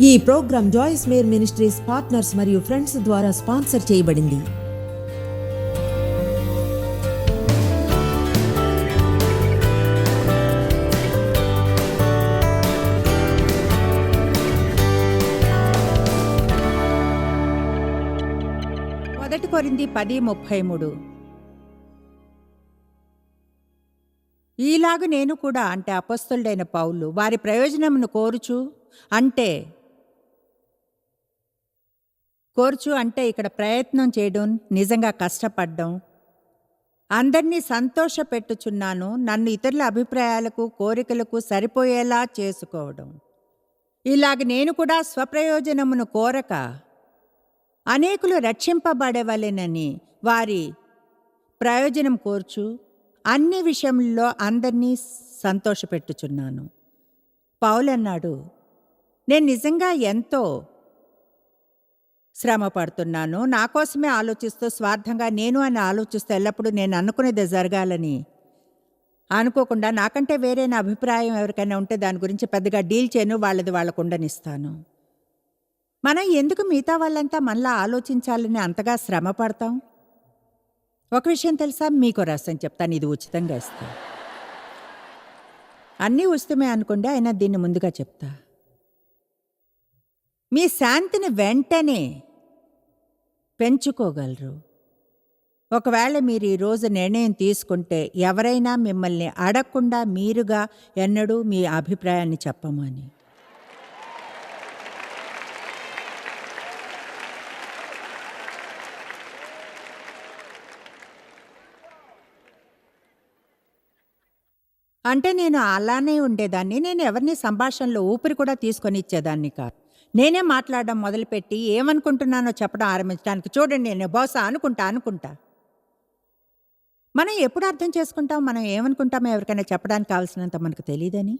ఈ program Joyce Meyer Ministries partners మరియు friends ద్వారా స్పాన్సర్ చేయబడింది. మొదటి కొరింథీ 10:33. ఈలాగు నేను కూడా, అంటే అపొస్తలుడైన పౌలు, వారి ప్రయోజనమును కోరుచు అంటే ఇక్కడ ప్రయత్నం చేయడం, నిజంగా కష్టపడడం, అందరినీ సంతోషపెట్టుచున్నాను, నన్ను ఇతరుల అభిప్రాయాలకు కోరికలకు సరిపోయేలా చేసుకోవడం. ఇలాగ నేను కూడా స్వప్రయోజనమును కోరక అనేకులు రక్షింపబడవలెనని వారి ప్రయోజనం కోర్చు అన్ని విషయంలో అందరినీ సంతోషపెట్టుచున్నాను. పౌలు అన్నాడు, నేను నిజంగా ఎంతో శ్రమ పడుతున్నాను, నా కోసమే ఆలోచిస్తూ, స్వార్థంగా నేను అని ఆలోచిస్తూ, ఎల్లప్పుడూ నేను అనుకునేది జరగాలని అనుకోకుండా, నాకంటే వేరే నా అభిప్రాయం ఎవరికైనా ఉంటే దాని గురించి పెద్దగా డీల్ చేయను, వాళ్ళది వాళ్ళకు ఉండనిస్తాను. మనం ఎందుకు మిగతా వాళ్ళంతా మనలా ఆలోచించాలని అంతగా శ్రమ పడతాం? ఒక విషయం తెలుసా, మీకు రహస్యం చెప్తాను, ఇది ఉచితంగా ఇస్తా. అన్నీ ఉచితమే అనుకోండి, అయినా దీన్ని ముందుగా చెప్తా. మీ శాంతిని వెంటనే పెంచుకోగలరు ఒకవేళ మీరు ఈరోజు నిర్ణయం తీసుకుంటే, ఎవరైనా మిమ్మల్ని అడగకుండా మీరుగా ఎన్నడూ మీ అభిప్రాయాన్ని చెప్పమని. అంటే నేను అలానే ఉండేదాన్ని, నేను ఎవరిని సంభాషణలో ఊపిరి కూడా తీసుకొని ఇచ్చేదాన్ని కాదు. నేనే మాట్లాడడం మొదలుపెట్టి ఏమనుకుంటున్నానో చెప్పడం ఆరంభించడానికి, చూడండి నేను బహుశా అనుకుంటా. మనం ఎప్పుడు అర్థం చేసుకుంటాం మనం ఏమనుకుంటామో ఎవరికైనా చెప్పడానికి కావాల్సినంత మనకు తెలియదని?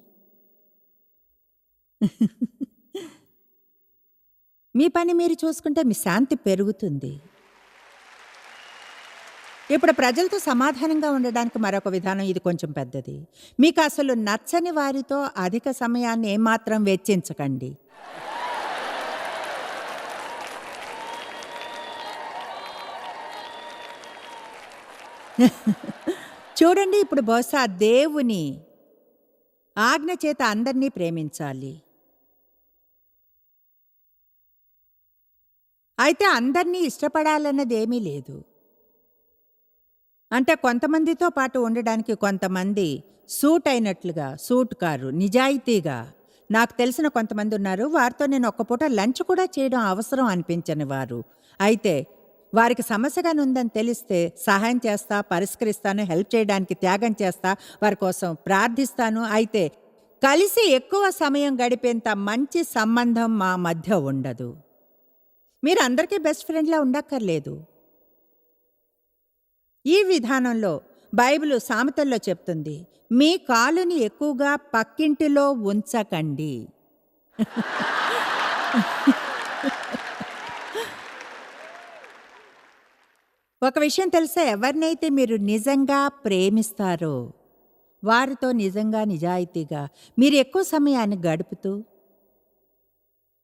మీ పని మీరు చూసుకుంటే మీ శాంతి పెరుగుతుంది. ఇప్పుడు ప్రజలతో సమాధానంగా ఉండడానికి మరొక విధానం, ఇది కొంచెం పెద్దది. మీకు అసలు నచ్చని వారితో అధిక సమయాన్ని ఏమాత్రం వెచ్చించకండి. చూడండి, ఇప్పుడు బహుశా దేవుని ఆజ్ఞ చేత అందరినీ ప్రేమించాలి. అయితే అందరినీ ఇష్టపడాలన్నది ఏమీ లేదు. అంటే కొంతమందితో పాటు ఉండడానికి కొంతమంది సూట్ అయినట్లుగా, సూట్ కారు, నిజాయితీగా. నాకు తెలిసిన కొంతమంది ఉన్నారు, వారితో నేను ఒక్క పూట లంచ్ కూడా చేయడం అవసరం అనిపించని వారు. అయితే వారికి సమస్యగానే ఉందని తెలిస్తే సహాయం చేస్తా, పరిష్కరిస్తాను, హెల్ప్ చేయడానికి త్యాగం చేస్తా, వారి కోసం ప్రార్థిస్తాను. అయితే కలిసి ఎక్కువ సమయం గడిపేంత మంచి సంబంధం మా మధ్య ఉండదు. మీరు అందరికీ బెస్ట్ ఫ్రెండ్లా ఉండక్కర్లేదు. ఈ విధానంలో బైబిలు సామెతల్లో చెప్తుంది, మీ కాలుని ఎక్కువగా పక్కింటిలో ఉంచకండి. ఒక విషయం తెలుసా, ఎవరినైతే మీరు నిజంగా ప్రేమిస్తారో వారితో నిజంగా నిజాయితీగా మీరు ఎక్కువ సమయాన్ని గడుపుతూ,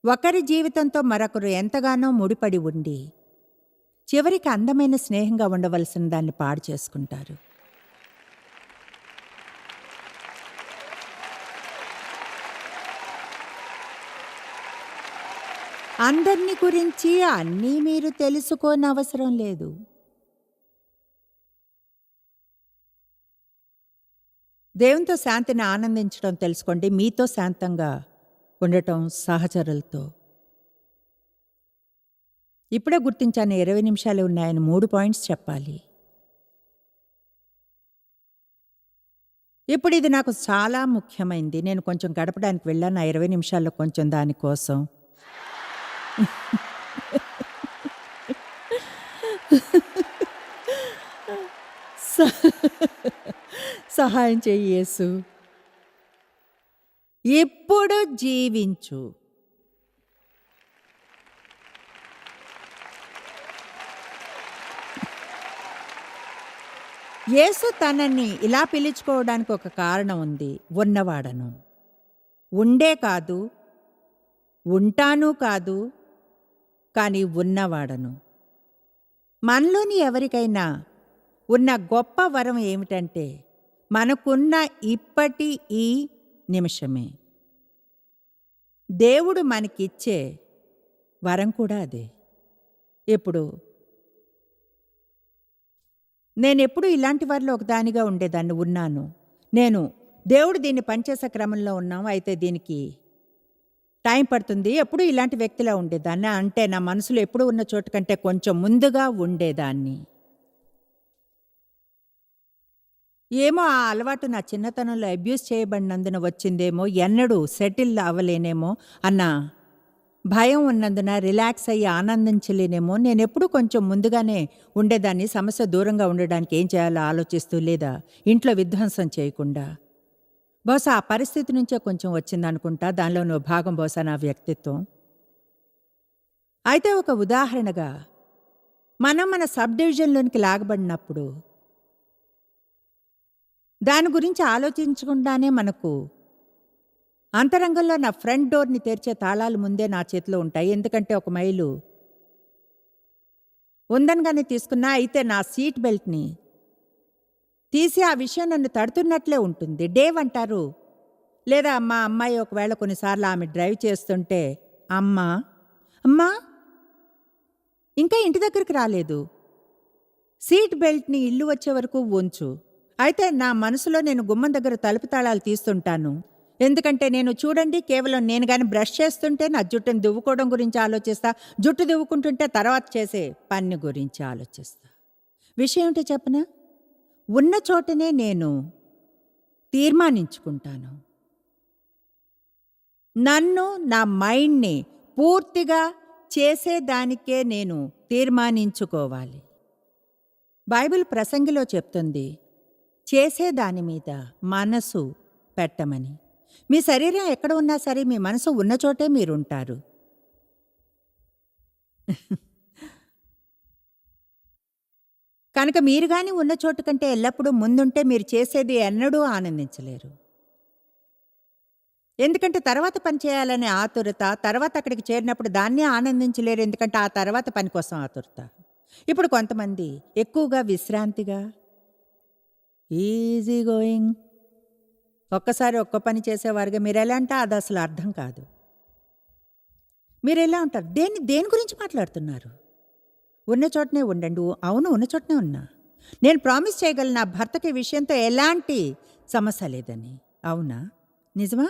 ఒకరి జీవితంతో మరొకరు ఎంతగానో ముడిపడి ఉండి చివరికి అందమైన స్నేహంగా ఉండవలసిన దాన్ని పాడు చేసుకుంటారు. అందరిని గురించి అన్నీ మీరు తెలుసుకోనవసరం లేదు. దేవునితో శాంతిని ఆనందించడం తెలుసుకోండి, మీతో శాంతంగా ఉండటం సహచరులతో. ఇప్పుడే గుర్తించాను 20 నిమిషాలే ఉన్నాయని. 3 పాయింట్స్ చెప్పాలి. ఇప్పుడు ఇది నాకు చాలా ముఖ్యమైంది. నేను కొంచెం గడపడానికి వెళ్ళాను 20 నిమిషాల్లో కొంచెం దానికోసం. సహాయం చెయ్యి యేసు. ఇప్పుడు జీవించు. యేసు తనని ఇలా పిలుచుకోవడానికి ఒక కారణం ఉంది. ఉన్నవాడను, ఉండే కాదు, ఉంటాను కాదు, కానీ ఉన్నవాడను. మనలోని ఎవరికైనా ఉన్న గొప్ప వరం ఏమిటంటే మనకున్న ఇప్పటి ఈ నిమిషమే. దేవుడు మనకిచ్చే వరం కూడా అదే. ఇప్పుడు నేనెప్పుడు ఇలాంటి వారిలో ఒకదానిగా ఉండేదాన్ని, ఉన్నాను. నేను దేవుడు దీన్ని పనిచేసే క్రమంలో ఉన్నాం, అయితే దీనికి టైం పడుతుంది. ఎప్పుడు ఇలాంటి వ్యక్తిలా ఉండేదాన్ని, అంటే నా మనసులో ఎప్పుడు ఉన్న చోటు కంటే కొంచెం ముందుగా ఉండేదాన్ని. ఏమో ఆ అలవాటు నా చిన్నతనంలో అబ్యూస్ చేయబడినందున వచ్చిందేమో, ఎన్నడూ సెటిల్ అవ్వలేనేమో అన్న భయం ఉన్నందున రిలాక్స్ అయ్యి ఆనందించలేనేమో. నేనెప్పుడు కొంచెం ముందుగానే ఉండేదాన్ని, సమస్య దూరంగా ఉండడానికి ఏం చేయాలో ఆలోచిస్తూ, లేదా ఇంట్లో విధ్వంసం చేయకుండా. బహుశా ఆ పరిస్థితి నుంచే కొంచెం వచ్చిందనుకుంటా. దానిలో భాగం బహుశా నా వ్యక్తిత్వం. అయితే ఒక ఉదాహరణగా మనం మన సబ్ డివిజన్లోనికి లాగబడినప్పుడు దాని గురించి ఆలోచించకుండానే మనకు అంతరంగంలో నా ఫ్రంట్ డోర్ని తెరిచే తాళాలు ముందే నా చేతిలో ఉంటాయి. ఎందుకంటే ఒక మైలు ఉందనగానే తీసుకున్నా, అయితే నా సీట్ బెల్ట్ని తీసి ఆ విషయం నన్ను తడుతున్నట్లే ఉంటుంది. డేవ్ అంటారు, లేదా మా అమ్మాయి ఒకవేళ కొన్నిసార్లు ఆమె డ్రైవ్ చేస్తుంటే, అమ్మా అమ్మా ఇంకా ఇంటి దగ్గరికి రాలేదు, సీట్ బెల్ట్ని ఇల్లు వచ్చే వరకు ఉంచు. అయితే నా మనసులో నేను గుమ్మం దగ్గర తలుపు తాళాలు తీస్తుంటాను. ఎందుకంటే నేను చూడండి, కేవలం నేను కానీ బ్రష్ చేస్తుంటే నా జుట్టుని దువ్వుకోవడం గురించి ఆలోచిస్తా, జుట్టు దువ్వుకుంటుంటే తర్వాత చేసే పని గురించి ఆలోచిస్తా. విషయం ఏంటో చెప్పనా, ఉన్న చోటనే నేను తీర్మానించుకుంటాను. నన్ను, నా మైండ్ని పూర్తిగా చేసేదానికే నేను తీర్మానించుకోవాలి. బైబిల్ ప్రసంగిలో చెప్తుంది, చేసేదాని మీద మనసు పెట్టమని. మీ శరీరం ఎక్కడ ఉన్నా సరే మీ మనసు ఉన్న చోటే మీరుంటారు. కనుక మీరు కానీ ఉన్న చోటు కంటే ఎల్లప్పుడూ ముందుంటే మీరు చేసేది ఎన్నడూ ఆనందించలేరు. ఎందుకంటే తర్వాత పని చేయాలనే ఆతురత, తర్వాత అక్కడికి చేరినప్పుడు దాన్ని ఆనందించలేరు, ఎందుకంటే ఆ తర్వాత పని కోసం ఆతురత. ఇప్పుడు కొంతమంది ఎక్కువగా విశ్రాంతిగా, ఈజీ గోయింగ్, ఒక్కసారి ఒక్క పని చేసేవారుగా మీరు ఎలా అంటే అది అసలు అర్థం కాదు. మీరు ఎలా ఉంటారు, దేని గురించి మాట్లాడుతున్నారు? ఉన్న చోటనే ఉండండి. అవును, ఉన్న చోటనే ఉన్నా. నేను ప్రామిస్ చేయగలను నా భర్తకి ఈ విషయంతో ఎలాంటి సమస్య లేదని. అవునా? నిజమా?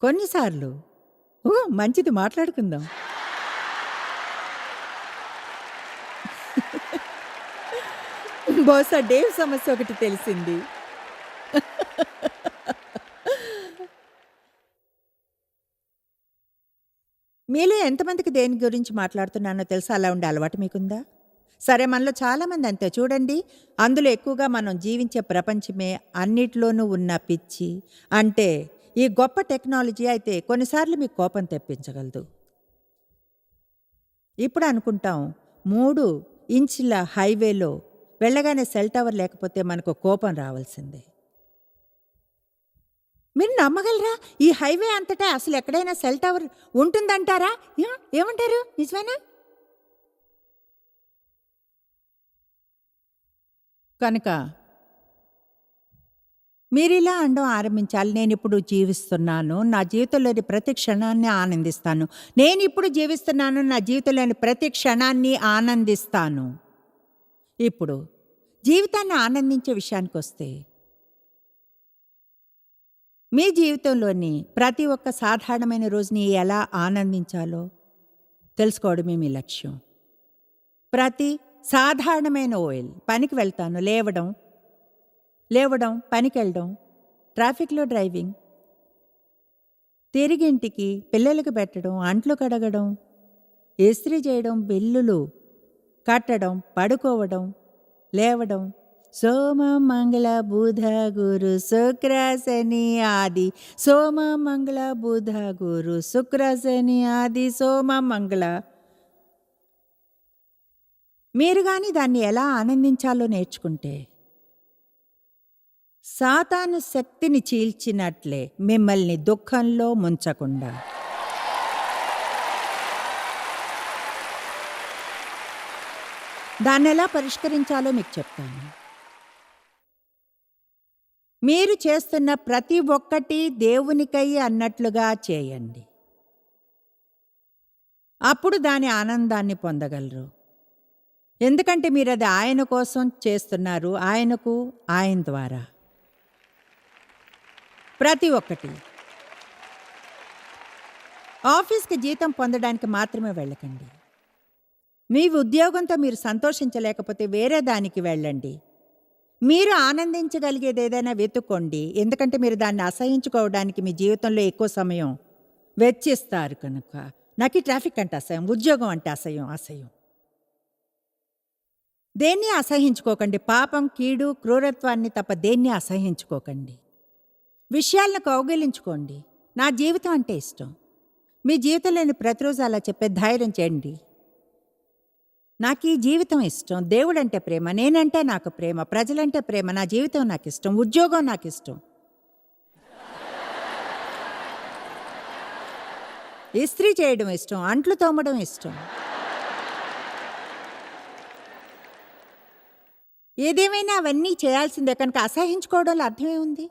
కొన్నిసార్లు మంచిది, మాట్లాడుకుందాం. బహుశా డేవ్ సమస్య ఒకటి తెలిసింది. మీలో ఎంతమందికి దేని గురించి మాట్లాడుతున్నానో తెలుసా? అలా ఉండే అలవాటు మీకుందా? సరే, మనలో చాలామంది అంతే. చూడండి, అందులో ఎక్కువగా మనం జీవించే ప్రపంచమే అన్నిట్లోనూ ఉన్న పిచ్చి. అంటే ఈ గొప్ప టెక్నాలజీ అయితే కొన్నిసార్లు మీకు కోపం తెప్పించగలదు. ఇప్పుడు అనుకుంటాం, 3 ఇంచుల హైవేలో వెళ్ళగానే సెల్ టవర్ లేకపోతే మనకు కోపం రావాల్సిందే. మీరు నమ్మగలరా? ఈ హైవే అంతటా అసలు ఎక్కడైనా సెల్ టవర్ ఉంటుందంటారా? ఏమంటారు? నిజమేనా? కనుక మీరిలా అనడం ఆరంభించాలి, నేనిప్పుడు జీవిస్తున్నాను, నా జీవితంలోని ప్రతి క్షణాన్ని ఆనందిస్తాను. నేనిప్పుడు జీవిస్తున్నాను, నా జీవితంలోని ప్రతి క్షణాన్ని ఆనందిస్తాను. ఇప్పుడు జీవితాన్ని ఆనందించే విషయానికి వస్తే, మీ జీవితంలోని ప్రతి ఒక్క సాధారణమైన రోజుని ఎలా ఆనందించాలో తెలుసుకోవడమే మీ లక్ష్యం. ప్రతి సాధారణమైన ఓయిల్, పనికి వెళ్తాను, లేవడం, పనికి వెళ్ళడం, ట్రాఫిక్లో డ్రైవింగ్, తిరిగింటికి పిల్లలకు పెట్టడం, అంట్లు కడగడం, ఇస్త్రీ చేయడం, బిల్లులు కట్టడం, పడుకోవడం, లేవడం, సోమ మంగళ బుధ గురు శుక్ర శని ఆది, సోమ మంగళ బుధ గురు శుక్ర శని ఆది, సోమ మంగళ. మీరు కానీ దాన్ని ఎలా ఆనందించాలో నేర్చుకుంటే సాతాను శక్తిని చీల్చినట్లే మిమ్మల్ని దుఃఖంలో ముంచకుండా. దాన్నెలా పరిష్కరించాలో మీకు చెప్తాను. మీరు చేస్తున్న ప్రతి ఒక్కటి దేవునికై అన్నట్లుగా చేయండి. అప్పుడు దాని ఆనందాన్ని పొందగలరు. ఎందుకంటే మీరు అది ఆయన కోసం చేస్తున్నారు, ఆయనకు, ఆయన ద్వారా. ప్రతి ఒక్కటి. ఆఫీస్కి జీతం పొందడానికి మాత్రమే వెళ్ళకండి. మీ ఉద్యోగంతో మీరు సంతోషించలేకపోతే వేరే దానికి వెళ్ళండి. మీరు ఆనందించగలిగేది ఏదైనా వెతుక్కోండి. ఎందుకంటే మీరు దాన్ని అసహించుకోవడానికి మీ జీవితంలో ఎక్కువ సమయం వెచ్చిస్తారు కనుక. నాకు ఈ ట్రాఫిక్ అంటే అసహ్యం, ఉద్యోగం అంటే అసహ్యం. దేన్ని అసహించుకోకండి. పాపం, కీడు, క్రూరత్వాన్ని తప్ప దేన్ని అసహించుకోకండి. విషయాలను కౌగిలించుకోండి. నా జీవితం అంటే ఇష్టం. మీ జీవితంలోని ప్రతిరోజు అలా చెప్పే ధైర్యం చేయండి. నాకు ఈ జీవితం ఇష్టం, దేవుడంటే ప్రేమ, నేనంటే నాకు ప్రేమ, ప్రజలంటే ప్రేమ, నా జీవితం నాకు ఇష్టం, ఉద్యోగం నాకు ఇష్టం, ఇస్త్రీ చేయడం ఇష్టం, అంట్లు తోమడం ఇష్టం. ఏదేమైనా అవన్నీ చేయాల్సిందే కనుక అసహించుకోవడంలో అర్థమే ఉంది.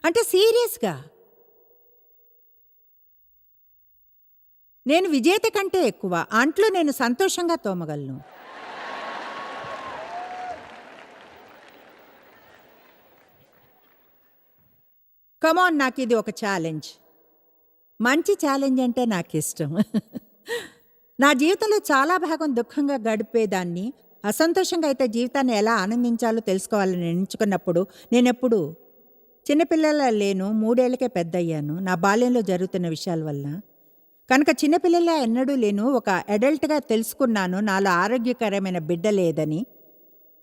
అంటే సీరియస్గా నేను విజేత కంటే ఎక్కువ అంట్లు నేను సంతోషంగా తోమగలను. కమాన్, నాకు ఇది ఒక ఛాలెంజ్. మంచి ఛాలెంజ్ అంటే నాకు ఇష్టం. నా జీవితంలో చాలా భాగం దుఃఖంగా గడిపేదాన్ని. అసంతోషంగా అయితే జీవితాన్ని ఎలా ఆనందించాలో తెలుసుకోవాలని ఎంచుకున్నప్పుడు నేనెప్పుడు చిన్నపిల్లల లేను. 3 ఏళ్లకే పెద్ద అయ్యాను నా బాల్యంలో జరుగుతున్న విషయాల వల్ల. కనుక చిన్నపిల్లలా ఎన్నడూ లేను. ఒక అడల్ట్గా తెలుసుకున్నాను నాలో ఆరోగ్యకరమైన బిడ్డ లేదని.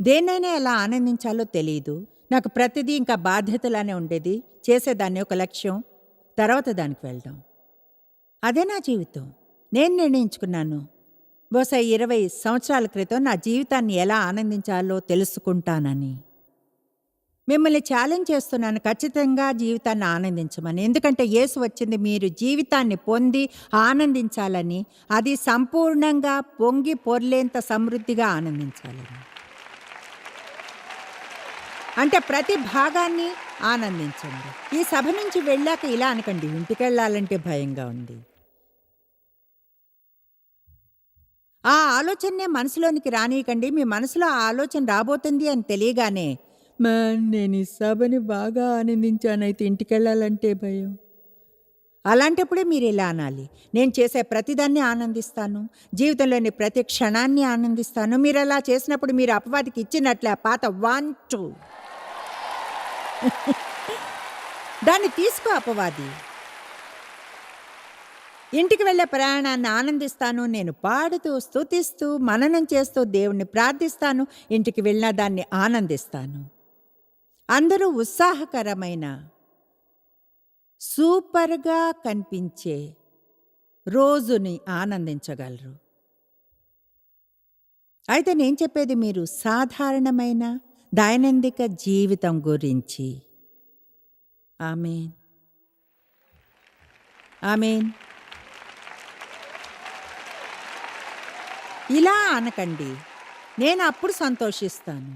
దేన్నైనా ఎలా ఆనందించాలో తెలియదు నాకు. ప్రతిదీ ఇంకా బాధ్యతలానే ఉండేది. చేసేదాన్ని, ఒక లక్ష్యం, తర్వాత దానికి వెళ్ళడం. అదే నా జీవితం. నేను నిర్ణయించుకున్నాను బహుశా 20 సంవత్సరాల క్రితం నా జీవితాన్ని ఎలా ఆనందించాలో తెలుసుకుంటానని. మిమ్మల్ని ఛాలెంజ్ చేస్తున్నాను, ఖచ్చితంగా జీవితాన్ని ఆనందించమని. ఎందుకంటే యేసు వచ్చింది మీరు జీవితాన్ని పొంది ఆనందించాలని, అది సంపూర్ణంగా పొంగి పొర్లేంత సమృద్ధిగా ఆనందించాలని. అంటే ప్రతి భాగాన్ని ఆనందించండి. ఈ సభ నుంచి వెళ్ళాక ఇలా అనకండి, ఇంటికెళ్ళాలంటే భయంగా ఉంది. ఆ ఆలోచననే మనసులోనికి రానియకండి. మీ మనసులో ఆ ఆలోచన రాబోతుంది అని తెలియగానే, నేను ఈ సభని బాగా ఆనందించానైతే ఇంటికెళ్ళాలంటే భయం. అలాంటప్పుడే మీరు ఇలా అనాలి, నేను చేసే ప్రతిదాన్ని ఆనందిస్తాను, జీవితంలోని ప్రతి క్షణాన్ని ఆనందిస్తాను. మీరు అలా చేసినప్పుడు మీరు అపవాదికి ఇచ్చినట్లే ఆ పాత 1 2 దాన్ని తీసుకో అపవాది. ఇంటికి వెళ్ళే ప్రయాణాన్ని ఆనందిస్తాను. నేను పాడుతూ, స్తుతిస్తూ, మననం చేస్తూ, దేవుణ్ణి ప్రార్థిస్తాను. ఇంటికి వెళ్ళినా దాన్ని ఆనందిస్తాను. అందరూ ఉత్సాహకరమైన, సూపర్గా కనిపించే రోజుని ఆనందించగలరు. అయితే నేను చెప్పేది మీరు సాధారణమైన దైనందిక జీవితం గురించి. ఆమేన్, ఆమేన్. ఇలా అనకండి, నేను అప్పుడు సంతోషిస్తాను.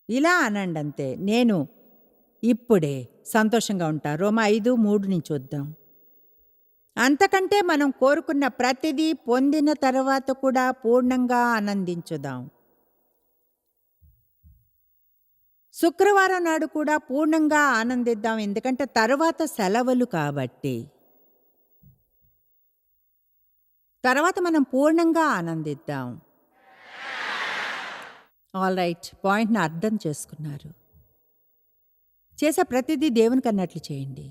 ఇలా అనండి అంతే, నేను ఇప్పుడే సంతోషంగా ఉంటా. రోమా 5:3 నుంచి చూద్దాం. అంతకంటే మనం కోరుకున్న ప్రతిదీ పొందిన తర్వాత కూడా పూర్ణంగా ఆనందించుదాం. శుక్రవారం నాడు కూడా పూర్ణంగా ఆనందిద్దాం, ఎందుకంటే తర్వాత సెలవులు కాబట్టి. తర్వాత మనం పూర్ణంగా ఆనందిద్దాం. ఆల్ రైట్, పాయింట్ని అర్థం చేసుకున్నారు. చేసే ప్రతిదీ దేవునికి అన్నట్లు చేయండి.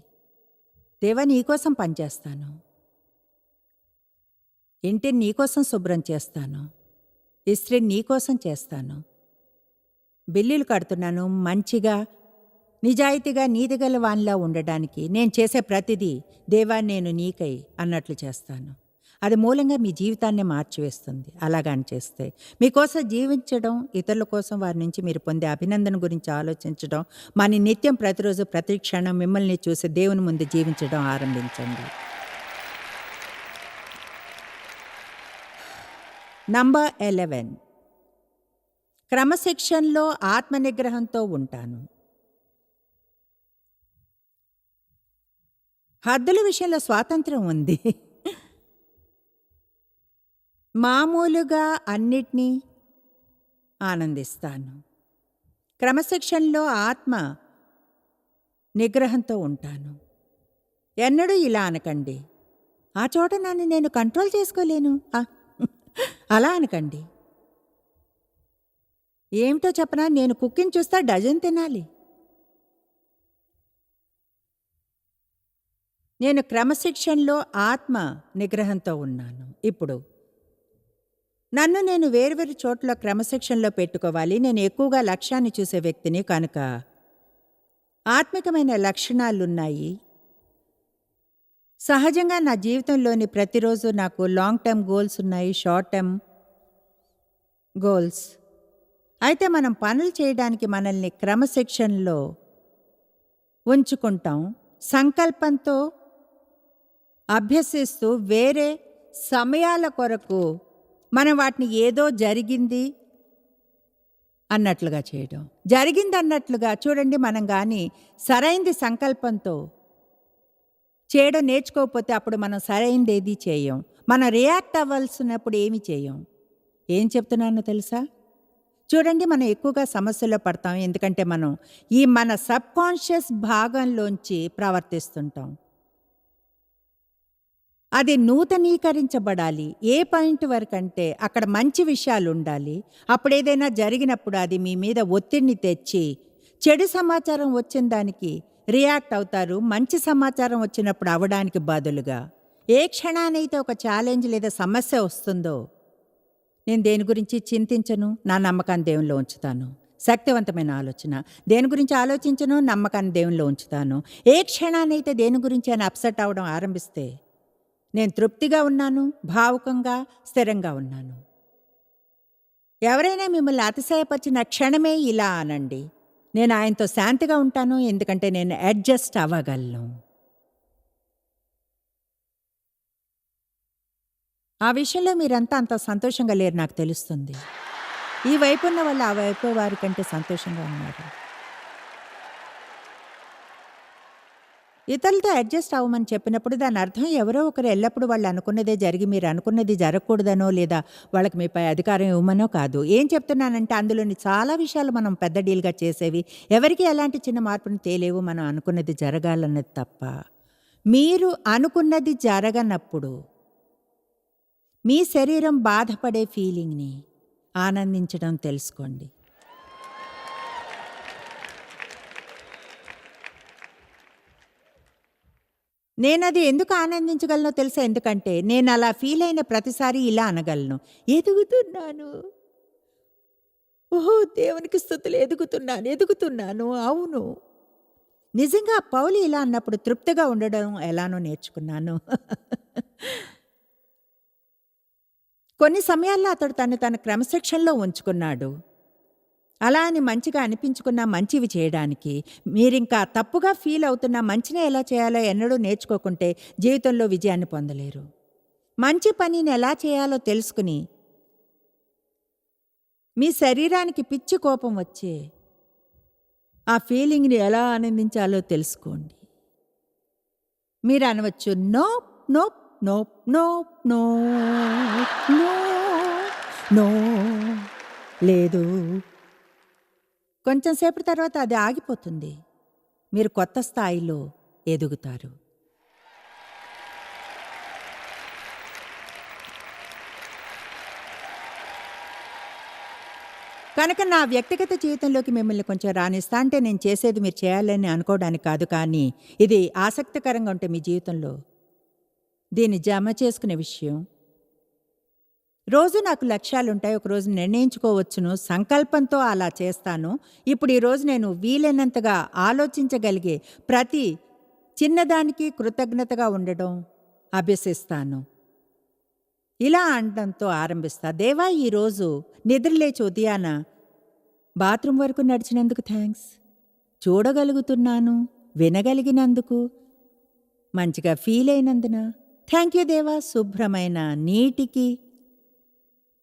దేవా, నీకోసం పనిచేస్తాను, ఇంటిని నీకోసం శుభ్రం చేస్తాను, ఇస్త్రీని నీకోసం చేస్తాను, బిల్లులు కడుతున్నాను, మంచిగా నిజాయితీగా నీతిగల వానిలా ఉండడానికి నేను చేసే ప్రతిదీ దేవా నేను నీకై అన్నట్లు చేస్తాను. అది మూలంగా మీ జీవితాన్నే మార్చివేస్తుంది అలాగని చేస్తే. మీకోసం జీవించడం, ఇతరుల కోసం వారి నుంచి మీరు పొందే అభినందన గురించి ఆలోచించడం, నిత్యం ప్రతిరోజు ప్రతి క్షణం మిమ్మల్ని చూసి దేవుని ముందు జీవించడం ఆరంభించండి. నంబర్ 11, క్రమశిక్షణలో ఆత్మనిగ్రహంతో ఉంటాను. హద్దుల విషయంలో స్వాతంత్రం ఉంది. మామూలుగా అన్నిటినీ ఆనందిస్తాను. క్రమశిక్షణలో ఆత్మ నిగ్రహంతో ఉంటాను. ఎన్నడూ ఇలా అనకండి, ఆ చోట నన్ను నేను కంట్రోల్ చేసుకోలేను, అలా అనకండి. ఏమిటో చెప్పనా, నేను కుక్కింగ్ చూస్తా డజన్ తినాలి. నేను క్రమశిక్షణలో ఆత్మ నిగ్రహంతో ఉన్నాను. ఇప్పుడు నన్ను నేను వేరువేరు చోట్ల క్రమశిక్షణలో పెట్టుకోవాలి. నేను ఎక్కువగా లక్ష్యాన్ని చూసే వ్యక్తిని కనుక ఆత్మికమైన లక్షణాలున్నాయి. సహజంగా నా జీవితంలోని ప్రతిరోజు నాకు లాంగ్ టర్మ్ గోల్స్ ఉన్నాయి, షార్ట్ టర్మ్ గోల్స్. అయితే మనం పనులు చేయడానికి మనల్ని క్రమశిక్షణలో ఉంచుకుంటాం. సంకల్పంతో అభ్యసిస్తూ వేరే సమయాల కొరకు మనం వాటిని ఏదో జరిగింది అన్నట్లుగా చేయడం. జరిగింది అన్నట్లుగా చూడండి, మనం కానీ సరైంది సంకల్పంతో చేయడం నేర్చుకోకపోతే అప్పుడు మనం సరైంది ఏది చేయం. మనం రియాక్ట్ అవ్వాల్సినప్పుడు ఏమి చేయం. ఏం చెప్తున్నానో తెలుసా? చూడండి, మనం ఎక్కువగా సమస్యలో పడతాం. ఎందుకంటే మనం మన సబ్కాన్షియస్ భాగంలోంచి ప్రవర్తిస్తుంటాం. అది నూతనీకరించబడాలి. ఏ పాయింట్ వరకు అంటే అక్కడ మంచి విషయాలు ఉండాలి. అప్పుడు ఏదైనా జరిగినప్పుడు అది మీ మీద ఒత్తిడిని తెచ్చి చెడు సమాచారం వచ్చిన దానికి రియాక్ట్ అవుతారు. మంచి సమాచారం వచ్చినప్పుడు అవ్వడానికి బదులుగా ఏ క్షణానైతే ఒక ఛాలెంజ్ లేదా సమస్య వస్తుందో నేను దేని గురించి చింతించను, నా నమ్మకాన్ని దేవునిలో ఉంచుతాను. శక్తివంతమైన ఆలోచన. దేని గురించి ఆలోచించను, నమ్మకాన్ని దేవునిలో ఉంచుతాను. ఏ క్షణానైతే దేని గురించి అని అప్సెట్ అవ్వడం ఆరంభిస్తే నేను తృప్తిగా ఉన్నాను, భావుకంగా స్థిరంగా ఉన్నాను. ఎవరైనా మిమ్మల్ని అతిశయపరిచిన క్షణమే ఇలా అనండి, నేను ఆయనతో శాంతిగా ఉంటాను, ఎందుకంటే నేను అడ్జస్ట్ అవ్వగలను. ఆ విషయంలో మీరంతా అంత సంతోషంగా లేరు నాకు తెలుస్తుంది. ఈ వైపు ఉన్న వాళ్ళు ఆ వైపు వారి కంటే సంతోషంగా ఉన్నారు. ఇతరులతో అడ్జస్ట్ అవ్వమని చెప్పినప్పుడు దాని అర్థం ఎవరో ఒకరు ఎల్లప్పుడూ వాళ్ళు అనుకున్నదే జరిగి మీరు అనుకున్నది జరగకూడదనో లేదా వాళ్ళకి మీపై అధికారం ఇవ్వమనో కాదు. ఏం చెప్తున్నానంటే అందులోని చాలా విషయాలు మనం పెద్ద డీల్గా చేసేవి, ఎవరికి ఎలాంటి చిన్న మార్పును తేలేవు. మనం అనుకున్నది జరగాలన్నది తప్ప. మీరు అనుకున్నది జరగనప్పుడు మీ శరీరం బాధపడే ఫీలింగ్ని ఆనందించడం తెలుసుకోండి. నేనది ఎందుకు ఆనందించగలనో తెలుసా? ఎందుకంటే నేను అలా ఫీల్ అయిన ప్రతిసారి ఇలా అనగలను, ఎదుగుతున్నాను, ఓహో దేవునికి స్తుతులు, ఎదుగుతున్నాను. అవును, నిజంగా పౌలు ఇలా అన్నప్పుడు తృప్తిగా ఉండడం ఎలానో నేర్చుకున్నాను. కొన్ని సమయాల్లో అతడు తన క్రమశిక్షణలో ఉంచుకున్నాడు. అలా అని మంచిగా అనిపించుకున్న మంచివి చేయడానికి. మీరింకా తప్పుగా ఫీల్ అవుతున్న మంచిని ఎలా చేయాలో ఎన్నడూ నేర్చుకోకుంటే జీవితంలో విజయాన్ని పొందలేరు. మంచి పనిని ఎలా చేయాలో తెలుసుకుని మీ శరీరానికి పిచ్చి కోపం వచ్చే ఆ ఫీలింగ్ని ఎలా ఆనందించాలో తెలుసుకోండి. మీరు అనవచ్చు, no no no no no no no లేదు. కొంచెం సేపటి తర్వాత అది ఆగిపోతుంది. మీరు కొత్త స్థాయిలో ఎదుగుతారు. కనుక నా వ్యక్తిగత జీవితంలోకి మిమ్మల్ని కొంచెం రానిస్తా. అంటే నేను చేసేది మీరు చేయాలని అనుకోవడానికి కాదు, కానీ ఇది ఆసక్తికరంగా ఉంటే మీ జీవితంలో దీన్ని జమ చేసుకునే విషయం. రోజు నాకు లక్ష్యాలుంటాయి. ఒకరోజు నిర్ణయించుకోవచ్చును, సంకల్పంతో అలా చేస్తాను. ఇప్పుడు ఈరోజు నేను వీలైనంతగా ఆలోచించగలిగే ప్రతి చిన్నదానికి కృతజ్ఞతగా ఉండడం అభ్యసిస్తాను. ఇలా అనడంతో ఆరంభిస్తా. దేవా, ఈరోజు నిద్రలేచి ఉదయాన బాత్రూమ్ వరకు నడిచినందుకు థ్యాంక్స్, చూడగలుగుతున్నాను, వినగలిగినందుకు, మంచిగా ఫీల్ అయినందున థ్యాంక్ యూ దేవా, శుభ్రమైన నీటికి,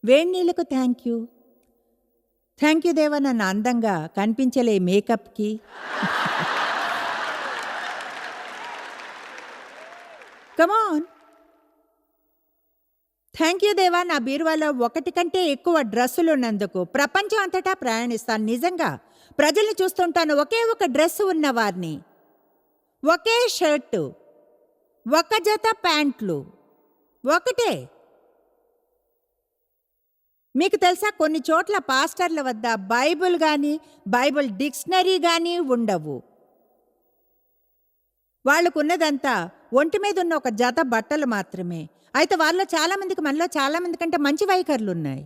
వేడి నీళ్ళకు థ్యాంక్ యూ దేవా, నన్ను అందంగా కనిపించలే మేకప్కి. కమాన్, థ్యాంక్ యూ దేవా, నా బీరువాలో ఒకటి కంటే ఎక్కువ డ్రెస్సులు ఉన్నందుకు. ప్రపంచం అంతటా ప్రయాణిస్తాను, నిజంగా ప్రజల్ని చూస్తుంటాను, ఒకే ఒక డ్రెస్ ఉన్నవారిని, ఒకే షర్టు, ఒక జత ప్యాంట్లు, ఒకటే. మీకు తెలుసా, కొన్ని చోట్ల పాస్టర్ల వద్ద బైబిల్ కానీ బైబిల్ డిక్షనరీ కానీ ఉండవు. వాళ్ళకున్నదంతా ఒంటి మీద ఉన్న ఒక జత బట్టలు మాత్రమే. అయితే వాళ్ళలో చాలామందికి, మనలో చాలామంది కంటే మంచి వైఖరులు ఉన్నాయి.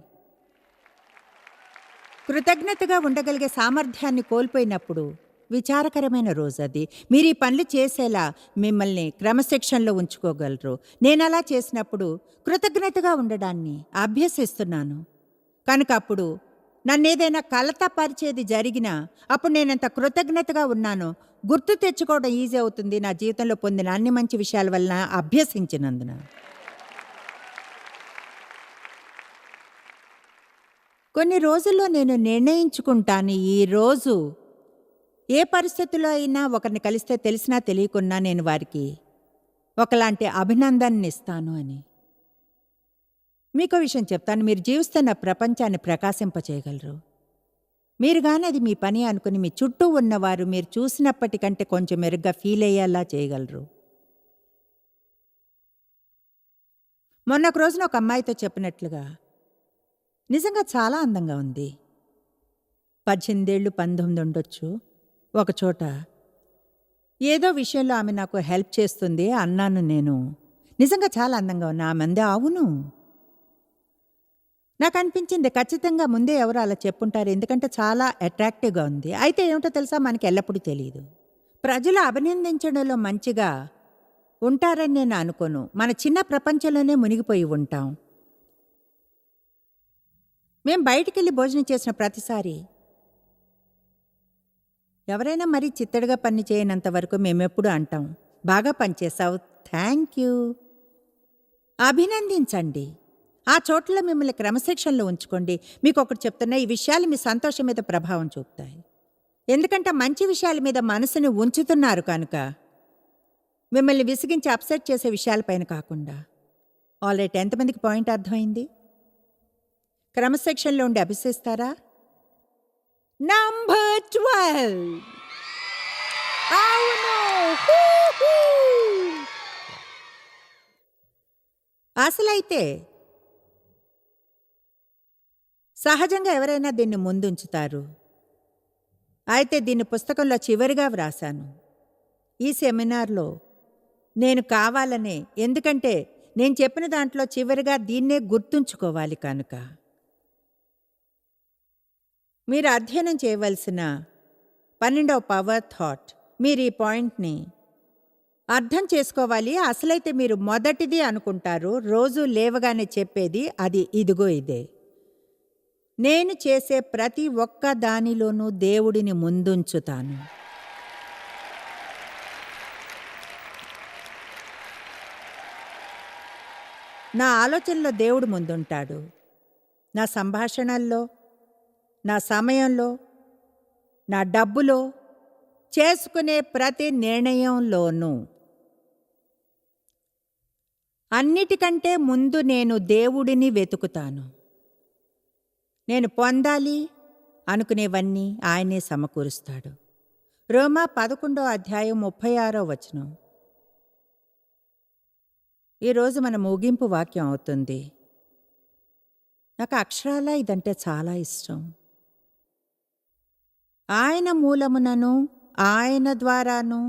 కృతజ్ఞతగా ఉండగలిగే సామర్థ్యాన్ని కోల్పోయినప్పుడు విచారకరమైన రోజు అది. మీరు ఈ పనులు చేసేలా మిమ్మల్ని క్రమశిక్షణలో ఉంచుకోగలరు. నేను అలా చేసినప్పుడు కృతజ్ఞతగా ఉండడాన్ని అభ్యసిస్తున్నాను. కనుక అప్పుడు నన్నేదైనా కలతపరిచేది జరిగినా అప్పుడు నేనెంత కృతజ్ఞతగా ఉన్నానో గుర్తు తెచ్చుకోవడం ఈజీ అవుతుంది, నా జీవితంలో పొందిన అన్ని మంచి విషయాల వలన అభ్యసించినందున. కొన్ని రోజుల్లో నేను నిర్ణయించుకుంటాను, ఈ రోజు ఏ పరిస్థితుల్లో అయినా ఒకరిని కలిస్తే తెలిసినా తెలియకున్నా నేను వారికి ఒకలాంటి అభినందనని ఇస్తాను అని. మీకు విషయం చెప్తాను, మీరు జీవిస్తున్న ప్రపంచాన్ని ప్రకాశింపచేయగలరు. మీరు కానీ అది మీ పని అనుకుని మీ చుట్టూ ఉన్నవారు మీరు చూసినప్పటికంటే కొంచెం మెరుగ్గా ఫీల్ అయ్యేలా చేయగలరు. మొన్న ఒక రోజున ఒక అమ్మాయితో చెప్పినట్లుగా, నిజంగా చాలా అందంగా ఉంది, 18 ఏళ్ళు 19 ఉండొచ్చు. ఒకచోట ఏదో విషయంలో ఆమె నాకు హెల్ప్ చేస్తుంది అన్నాను నేను. నిజంగా చాలా అందంగా ఉన్నా. ఆమె అందే, అవును. నాకు అనిపించింది ఖచ్చితంగా ముందే ఎవరు అలా చెప్పుంటారు, ఎందుకంటే చాలా అట్రాక్టివ్గా ఉంది. అయితే ఏమిటో తెలుసా, మనకి ఎల్లప్పుడూ తెలియదు. ప్రజలు అభినందించడంలో మంచిగా ఉంటారని నేను అనుకోను. మన చిన్న ప్రపంచంలోనే మునిగిపోయి ఉంటాం. మేము బయటికి వెళ్ళి భోజనం చేసిన ప్రతిసారి ఎవరైనా మరీ చిత్తడిగా పని చేయనంత వరకు మేమెప్పుడు అంటాం, బాగా పనిచేసావు, థ్యాంక్ యూ. అభినందించండి. ఆ చోట్ల మిమ్మల్ని క్రమశిక్షణలో ఉంచుకోండి. మీకు ఒకటి చెప్తున్నా, ఈ విషయాలు మీ సంతోషం మీద ప్రభావం చూపుతాయి. ఎందుకంటే మంచి విషయాల మీద మనసుని ఉంచుతున్నారు కనుక, మిమ్మల్ని విసిగించి అప్సెట్ చేసే విషయాలపైన కాకుండా. ఆల్రైట్, ఎంతమందికి పాయింట్ అర్థమైంది? క్రమశిక్షణలో ఉండి అభిషేస్తారా? నంబర్ 12. అవును, అసలైతే సహజంగా ఎవరైనా దీన్ని ముందుంచుతారు. అయితే దీన్ని పుస్తకంలో చివరిగా వ్రాసాను ఈ సెమినార్లో నేను కావాలనే, ఎందుకంటే నేను చెప్పిన దాంట్లో చివరిగా దీన్నే గుర్తుంచుకోవాలి కనుక. మీరు అధ్యయనం చేయవలసిన 12వ పవర్ థాట్, మీరు ఈ పాయింట్ని అర్థం చేసుకోవాలి. అసలైతే మీరు మొదటిది అనుకుంటారు, రోజు లేవగానే చెప్పేది అది ఇదిగో ఇదే. నేను చేసే ప్రతి ఒక్క దానిలోనూ దేవుడిని ముందుంచుతాను. నా ఆలోచనలో దేవుడు ముందుంటాడు. నా సంభాషణల్లో, నా సమయంలో, నా డబ్బులో, చేసుకునే ప్రతి నిర్ణయంలోనూ. అన్నిటికంటే ముందు నేను దేవుడిని వెతుకుతాను. నేను పొందాలి అనుకునేవన్నీ ఆయనే సమకూరుస్తాడు. రోమా 11వ అధ్యాయం 36వ వచనం. ఈరోజు మన ముగింపు వాక్యం అవుతుంది. నాకు అక్షరాల ఇదంటే చాలా ఇష్టం. ఆయన మూలమునను, ఆయన ద్వారాను,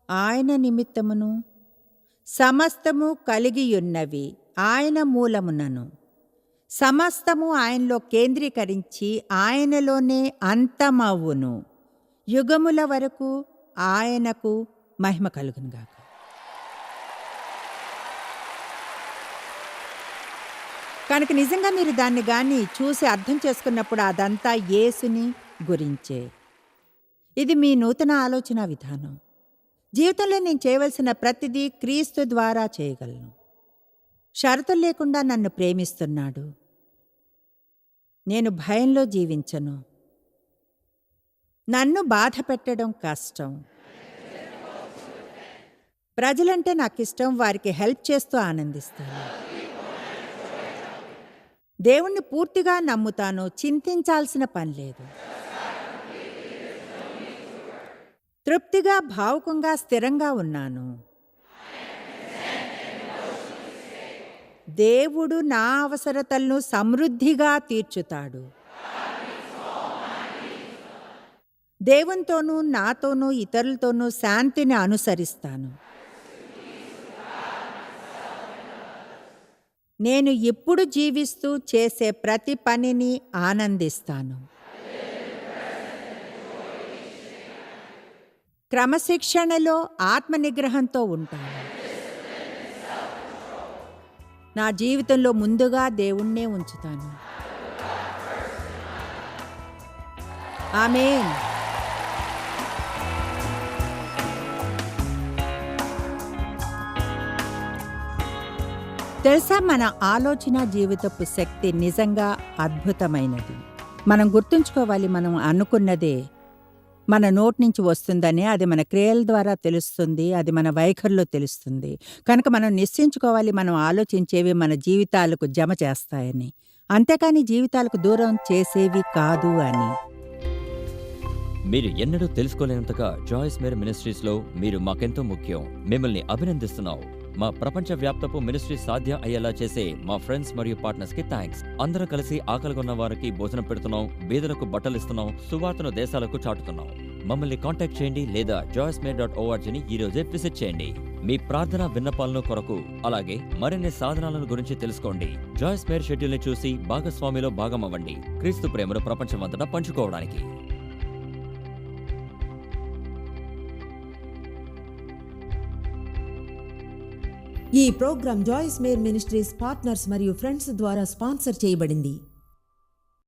ఆయన నిమిత్తమును సమస్తము కలిగియున్నవి. ఆయన మూలమునను, సమస్తము ఆయనలో కేంద్రీకరించి ఆయనలోనే అంతమవును. యుగముల వరకు ఆయనకు మహిమ కలుగునుగాక. కనుక నిజంగా మీరు దాన్ని గాని చూసి అర్థం చేసుకున్నప్పుడు అదంతా యేసుని గురించే. ఇది మీ నూతన ఆలోచన విధానం. జీవితంలో నేను చేయవలసిన ప్రతిదీ క్రీస్తు ద్వారా చేయగలను. షరతులు లేకుండా నన్ను ప్రేమిస్తున్నాడు. నేను భయంలో జీవించను. నన్ను బాధ పెట్టడం కష్టం. ప్రజలంటే నాకిష్టం. వారికి హెల్ప్ చేస్తూ ఆనందిస్తాను. దేవుణ్ణి పూర్తిగా నమ్ముతాను. చింతించాల్సిన పని లేదు. తృప్తిగా, భావుకంగా, స్థిరంగా ఉన్నాను. దేవుడు నా అవసరతలను సమృద్ధిగా తీర్చుతాడు. దేవునితోనూ, నాతోనూ, ఇతరులతోనూ శాంతిని అనుసరిస్తాను. నేను ఇప్పుడు జీవిస్తూ చేసే ప్రతి పనిని ఆనందిస్తాను. క్రమశిక్షణలో ఆత్మనిగ్రహంతో ఉంటాను. నా జీవితంలో ముందుగా దేవుణ్ణే ఉంచుతాను. ఆమేన్. తెలుసా, మన ఆలోచన జీవితపు శక్తి నిజంగా అద్భుతమైనది. మనం గుర్తుంచుకోవాలి, మనం అనుకున్నదే మన నోటి నుంచి వస్తుందని. అది మన క్రియల ద్వారా తెలుస్తుంది. అది మన వైఖరిలో తెలుస్తుంది. కనుక మనం నిశ్చయించుకోవాలి, మనం ఆలోచించేవి మన జీవితాలకు జమ చేస్తాయని, అంతేకాని జీవితాలకు దూరం చేసేవి కాదు అని. మీరు ఎన్నడూ తెలుసుకోలేనంతగా జాయిస్ మేర్ మినిస్ట్రీస్లో మీరు మాకెంతో ముఖ్యం. మిమ్మల్ని అభినందిస్తున్నాం. మా ప్రపంచ వ్యాప్తపు మినిస్ట్రీ సాధ్యం అయ్యేలా చేసే మా ఫ్రెండ్స్ మరియు పార్ట్నర్స్ కి థ్యాంక్స్. అందరూ కలిసి ఆకలిగా ఉన్న వారికి భోజనం పెడుతున్నాం, బీదలకు బట్టలు ఇస్తున్నాం, సువార్తను దేశాలకు చాటుతున్నాం. మమ్మల్ని కాంటాక్ట్ చేయండి లేదా joycemeer.org ని ఈ రోజే విజిట్ చేయండి. మీ ప్రార్థన విన్నపాలను కొరకు, అలాగే మరిన్ని సాధనాలను గురించి తెలుసుకోండి. జాయిస్ మేర్ షెడ్యూల్ ని చూసి భాగస్వామిలో భాగమవ్వండి, క్రీస్తు ప్రేమను ప్రపంచమంతటా పంచుకోవడానికి. ఈ program Joyce Meyer Ministries partners మరియు ఫ్రెండ్స్ ద్వారా స్పాన్సర్ చేయబడింది.